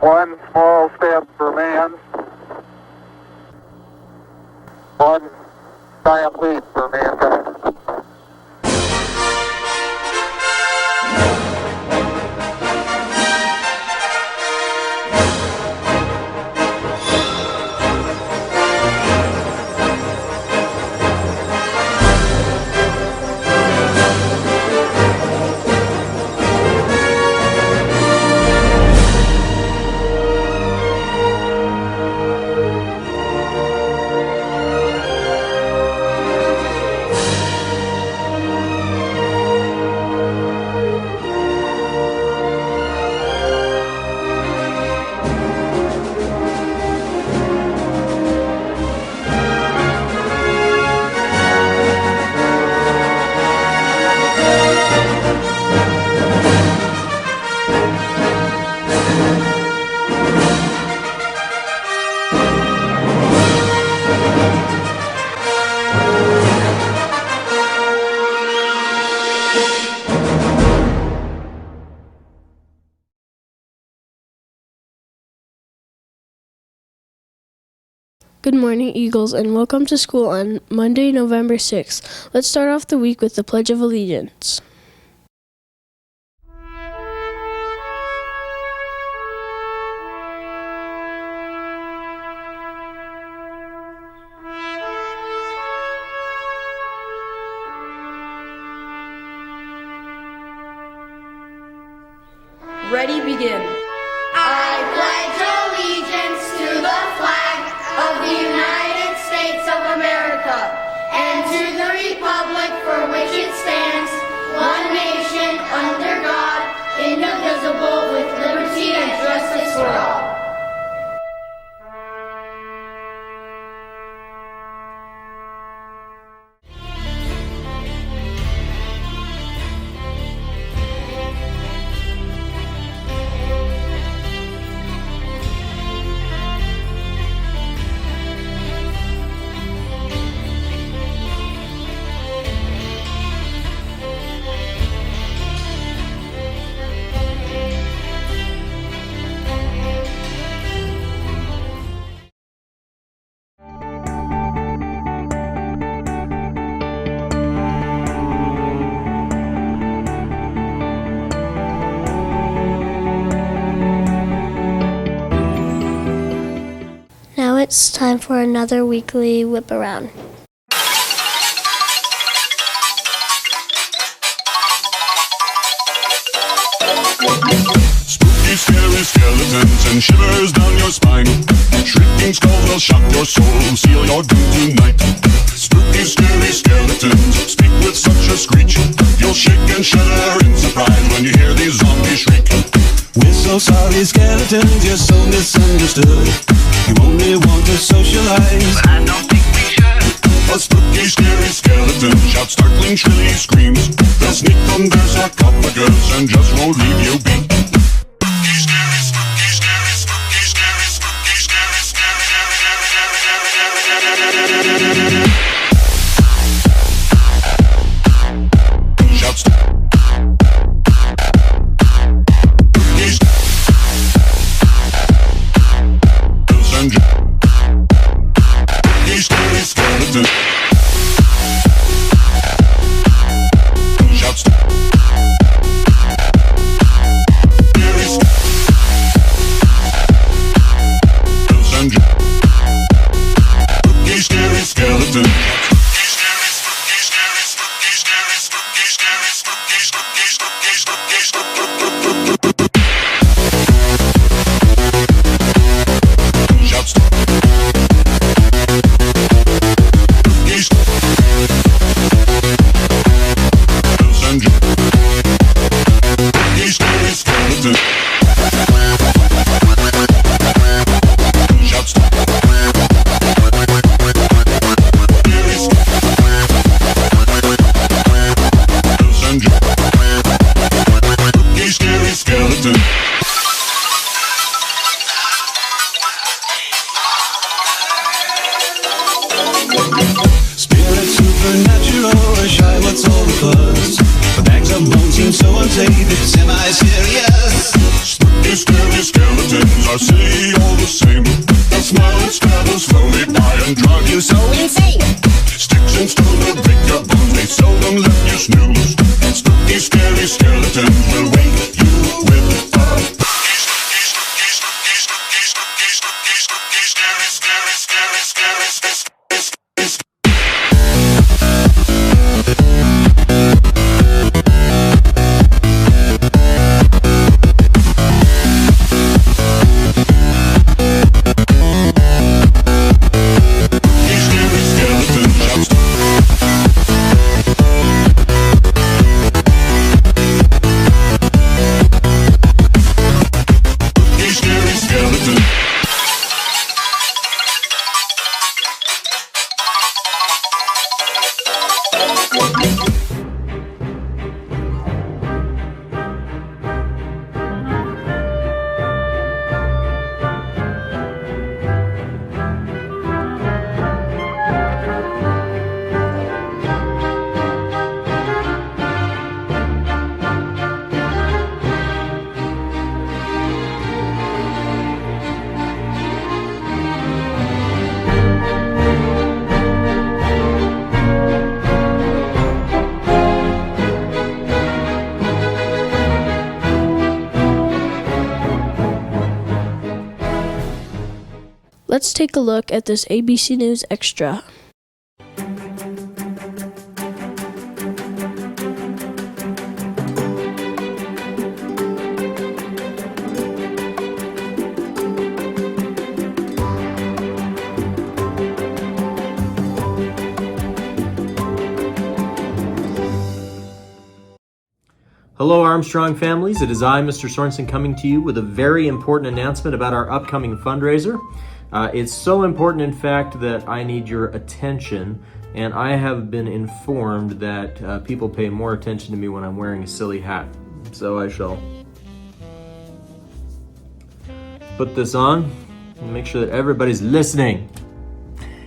One small step for man, one giant leap for mankind. Good morning, Eagles, and welcome to school on Monday, November 6th. Let's start off the week with the Pledge of Allegiance. Ready, begin. I pledge allegiance to the flag of the United States of America and to the republic for which it stands, one nation, under God, indivisible, with liberty and justice for all. Now it's time for another weekly whip around. Spooky, scary skeletons and shivers down your spine. Shrieking skulls will shock your soul, seal your doom tonight. Spooky, scary skeletons speak with such a screech. You'll shake and shudder in surprise when you hear these zombies shriek. We're so sorry, skeletons, you're so misunderstood. You only want to socialize, but I don't think we should. A spooky, scary skeleton shouts startling, shrilly screams. They'll sneak under sarcophagus and just won't leave you be. Spooky, scary, spooky, scary, spooky, scary, spooky, scary, scary. Shouts. Scary skeleton. Shouts. smile and scramble slowly by and drive you so insane. Sticks and stones will break your bones, they seldom let you snooze. Spooky, scary skeletons will wake you with a Let's take a look at this ABC News Extra. Hello Armstrong families, it is I, Mr. Sorensen, coming to you with a very important announcement about our upcoming fundraiser. It's so important, in fact, that I need your attention, and I have been informed that people pay more attention to me when I'm wearing a silly hat. So I shall put this on and make sure that everybody's listening.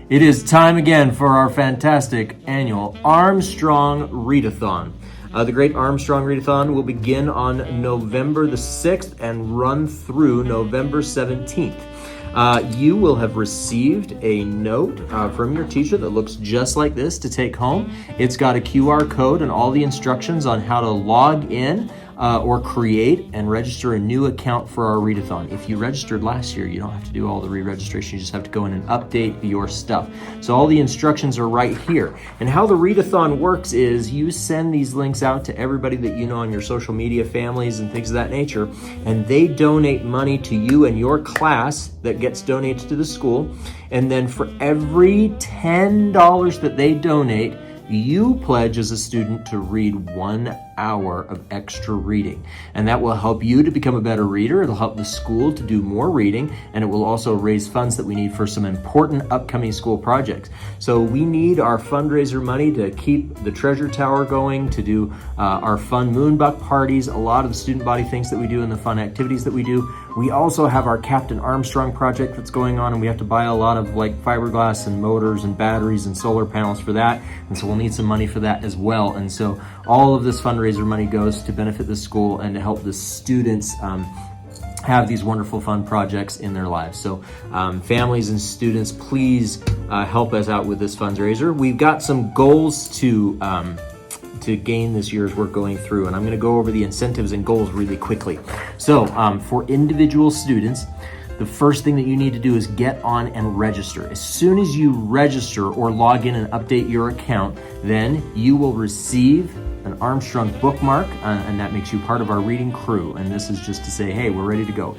It is time again for our fantastic annual Armstrong Readathon. The Great Armstrong Readathon will begin on November the 6th and run through November 17th. You will have received a note from your teacher that looks just like this to take home. It's got a QR code and all the instructions on how to log in or create and register a new account for our readathon. If you registered last year, you don't have to do all the re-registration. You just have to go in and update your stuff. So all the instructions are right here. And how the readathon works is you send these links out to everybody that you know on your social media families and things of that nature, and they donate money to you and your class that gets donated to the school. And then for every $10 that they donate, you pledge as a student to read 1 hour of extra reading. And that will help you to become a better reader. It'll help the school to do more reading, and it will also raise funds that we need for some important upcoming school projects. So we need our fundraiser money to keep the treasure tower going, to do our fun moonbuck parties, a lot of the student body things that we do and the fun activities that we do. We also have our Captain Armstrong project that's going on, and we have to buy a lot of like fiberglass and motors and batteries and solar panels for that. And so we'll need some money for that as well. And so all of this fundraiser money goes to benefit the school and to help the students have these wonderful fun projects in their lives. So families and students, please help us out with this fundraiser. We've got some goals to gain this year's work going through, and I'm going to go over the incentives and goals really quickly. So for individual students, the first thing that you need to do is get on and register. As soon as you register or log in and update your account, then you will receive an Armstrong bookmark, and that makes you part of our reading crew. And this is just to say, hey, we're ready to go.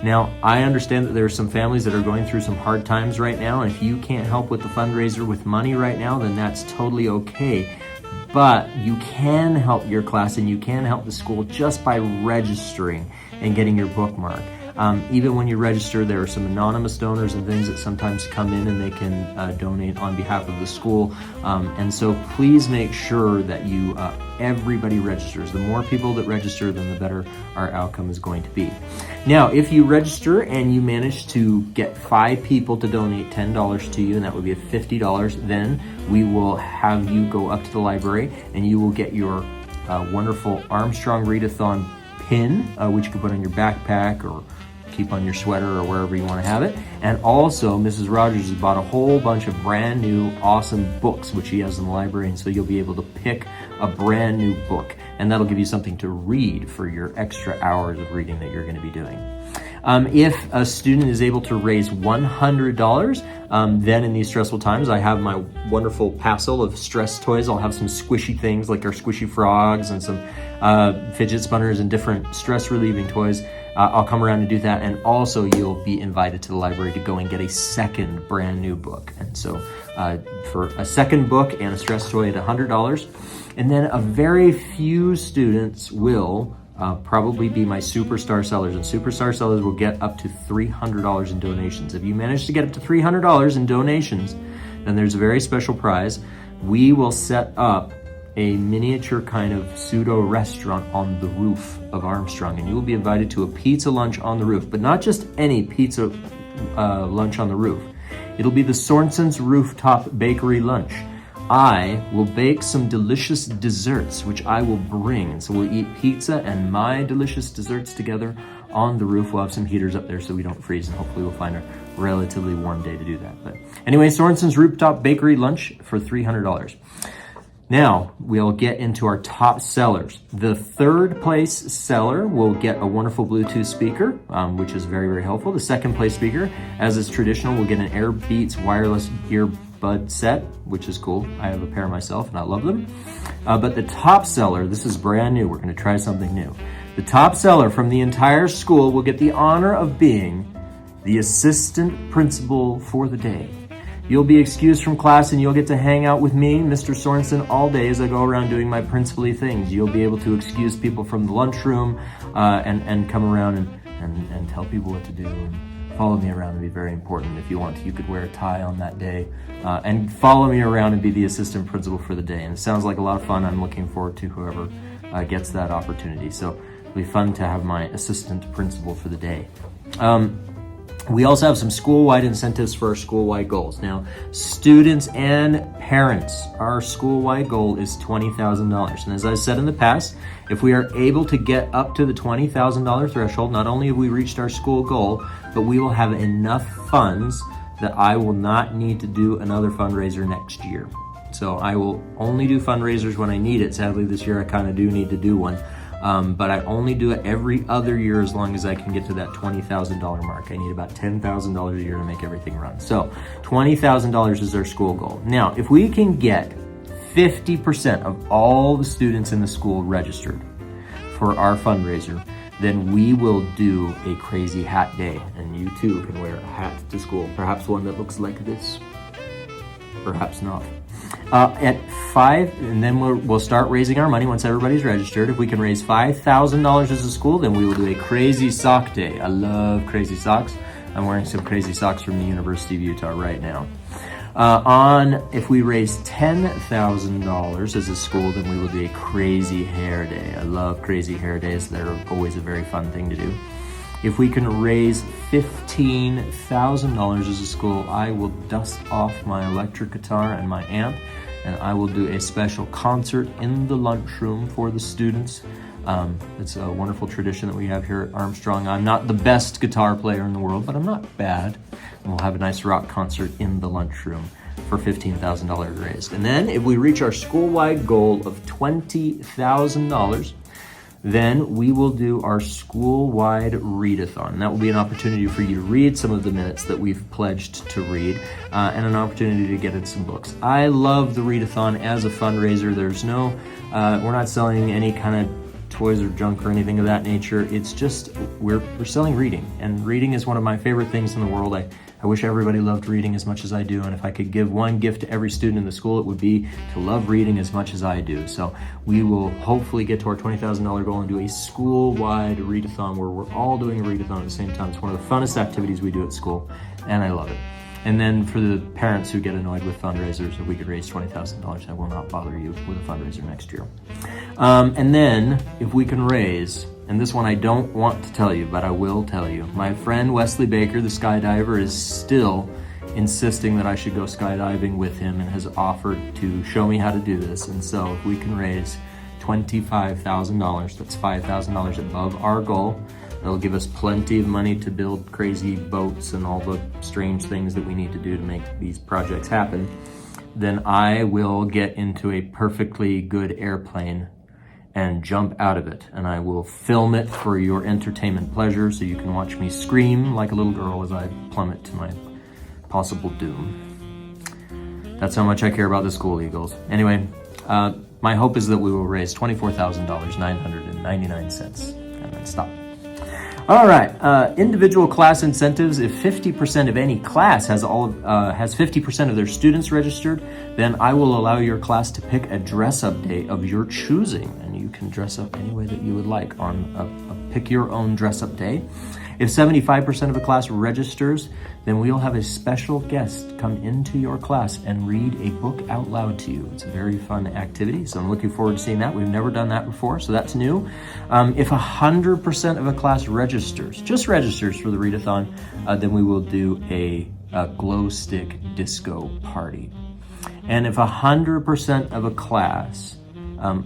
Now, I understand that there are some families that are going through some hard times right now, and if you can't help with the fundraiser with money right now, then that's totally okay. But you can help your class and you can help the school just by registering and getting your bookmark. Even when you register, there are some anonymous donors and things that sometimes come in and they can donate on behalf of the school. And so please make sure that everybody registers. The more people that register, then the better our outcome is going to be. Now, if you register and you manage to get 5 people to donate $10 to you, and that would be $50, then we will have you go up to the library and you will get your wonderful Armstrong Readathon pin, which you can put on your backpack or keep on your sweater or wherever you want to have it. And also, Mrs. Rogers has bought a whole bunch of brand new awesome books, which she has in the library, and so you'll be able to pick a brand new book, and that'll give you something to read for your extra hours of reading that you're going to be doing. If a student is able to raise $100, then in these stressful times, I have my wonderful parcel of stress toys. I'll have some squishy things like our squishy frogs and some fidget spinners and different stress relieving toys. I'll come around and do that. And also you'll be invited to the library to go and get a second brand new book. And so for a second book and a stress toy at $100. And then a very few students will probably be my superstar sellers, and superstar sellers will get up to $300 in donations. If you manage to get up to $300 in donations, then there's a very special prize. We will set up a miniature kind of pseudo restaurant on the roof of Armstrong, and you will be invited to a pizza lunch on the roof, but not just any pizza lunch on the roof. It'll be the Sorensen's Rooftop Bakery lunch. I will bake some delicious desserts, which I will bring. And so we'll eat pizza and my delicious desserts together on the roof. We'll have some heaters up there so we don't freeze, and hopefully we'll find a relatively warm day to do that. But anyway, Sorensen's Rooftop Bakery lunch for $300. Now, we'll get into our top sellers. The third place seller will get a wonderful Bluetooth speaker, which is very, very helpful. The second place speaker, as is traditional, will get an AirBeats wireless earbud set, which is cool. I have a pair myself and I love them. But the top seller, this is brand new. We're gonna try something new. The top seller from the entire school will get the honor of being the assistant principal for the day. You'll be excused from class and you'll get to hang out with me, Mr. Sorensen, all day as I go around doing my principal-y things. You'll be able to excuse people from the lunchroom and come around and tell people what to do and follow me around. It'd be very important. If you want to, you could wear a tie on that day and follow me around and be the assistant principal for the day. And it sounds like a lot of fun. I'm looking forward to whoever gets that opportunity. So it'll be fun to have my assistant principal for the day. We also have some school-wide incentives for our school-wide goals. Now, students and parents, our school-wide goal is $20,000. And as I said in the past, if we are able to get up to the $20,000 threshold, not only have we reached our school goal, but we will have enough funds that I will not need to do another fundraiser next year. So I will only do fundraisers when I need it. Sadly, this year I kind of do need to do one. But I only do it every other year as long as I can get to that $20,000 mark. I need about $10,000 a year to make everything run. So $20,000 is our school goal. Now, if we can get 50% of all the students in the school registered for our fundraiser, then we will do a crazy hat day. And you too can wear a hat to school. Perhaps one that looks like this. Perhaps not. At 5, and then we'll start raising our money once everybody's registered. If we can raise $5,000 as a school, then we will do a crazy sock day. I love crazy socks. I'm wearing some crazy socks from the University of Utah right now. If we raise $10,000 as a school, then we will do a crazy hair day. I love crazy hair days. They're always a very fun thing to do. If we can raise $15,000 as a school, I will dust off my electric guitar and my amp, and I will do a special concert in the lunchroom for the students. It's a wonderful tradition that we have here at Armstrong. I'm not the best guitar player in the world, but I'm not bad. And we'll have a nice rock concert in the lunchroom for $15,000 raised. And then if we reach our school-wide goal of $20,000, then we will do our school-wide readathon. And that will be an opportunity for you to read some of the minutes that we've pledged to read, and an opportunity to get in some books. I love the readathon as a fundraiser. There's no, we're not selling any kind of toys or junk or anything of that nature. It's just, we're selling reading, and reading is one of my favorite things in the world. I wish everybody loved reading as much as I do, and if I could give one gift to every student in the school, it would be to love reading as much as I do. So we will hopefully get to our $20,000 goal and do a school-wide readathon where we're all doing a readathon at the same time. It's one of the funnest activities we do at school, and I love it. And then for the parents who get annoyed with fundraisers, if we could raise $20,000, I will not bother you with a fundraiser next year. And then if we can raise, and this one I don't want to tell you, but I will tell you, my friend Wesley Baker, the skydiver, is still insisting that I should go skydiving with him and has offered to show me how to do this. And so if we can raise $25,000, that's $5,000 above our goal It'll give us plenty of money to build crazy boats and all the strange things that we need to do to make these projects happen. Then I will get into a perfectly good airplane and jump out of it, and I will film it for your entertainment pleasure so you can watch me scream like a little girl as I plummet to my possible doom. That's how much I care about the School Eagles. Anyway, my hope is that we will raise $24,999 and then stop. All right, individual class incentives. If 50% of any class has 50% of their students registered, then I will allow your class to pick a dress-up day of your choosing, and you can dress up any way that you would like on a pick your own dress-up day. If 75% of a class registers, then we'll have a special guest come into your class and read a book out loud to you. It's a very fun activity, so I'm looking forward to seeing that. We've never done that before, so that's new. If 100% of a class registers, just registers for the readathon, then we will do a glow stick disco party. And if 100% of a class,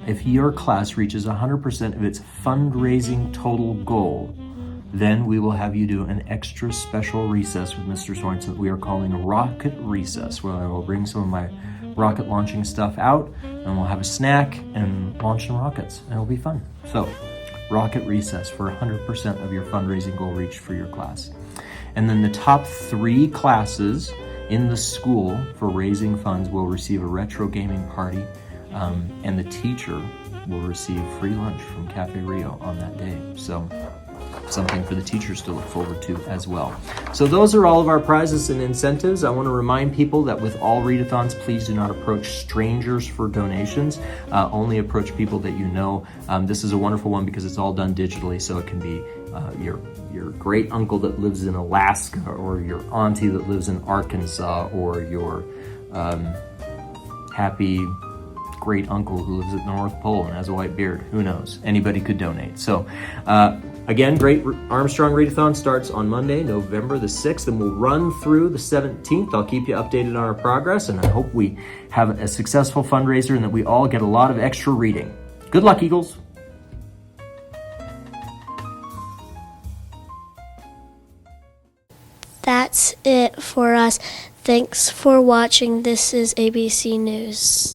if your class reaches 100% of its fundraising total goal, then we will have you do an extra special recess with Mr. Sorensen that we are calling Rocket Recess, where I will bring some of my rocket launching stuff out, and we'll have a snack and launch some rockets, and it'll be fun. So, Rocket Recess for 100% of your fundraising goal reached for your class. And then the top 3 classes in the school for raising funds will receive a retro gaming party, and the teacher will receive free lunch from Cafe Rio on that day. So, something for the teachers to look forward to as well. So those are all of our prizes and incentives. I want to remind people that with all readathons, please do not approach strangers for donations. Only approach people that you know. This is a wonderful one because it's all done digitally, so it can be your great uncle that lives in Alaska, or your auntie that lives in Arkansas, or your happy great uncle who lives at the North Pole and has a white beard. Who knows? Anybody could donate. So again, Great Armstrong Readathon starts on Monday, November the 6th, and we'll run through the 17th. I'll keep you updated on our progress, and I hope we have a successful fundraiser and that we all get a lot of extra reading. Good luck, Eagles. That's it for us. Thanks for watching. This is ABC News.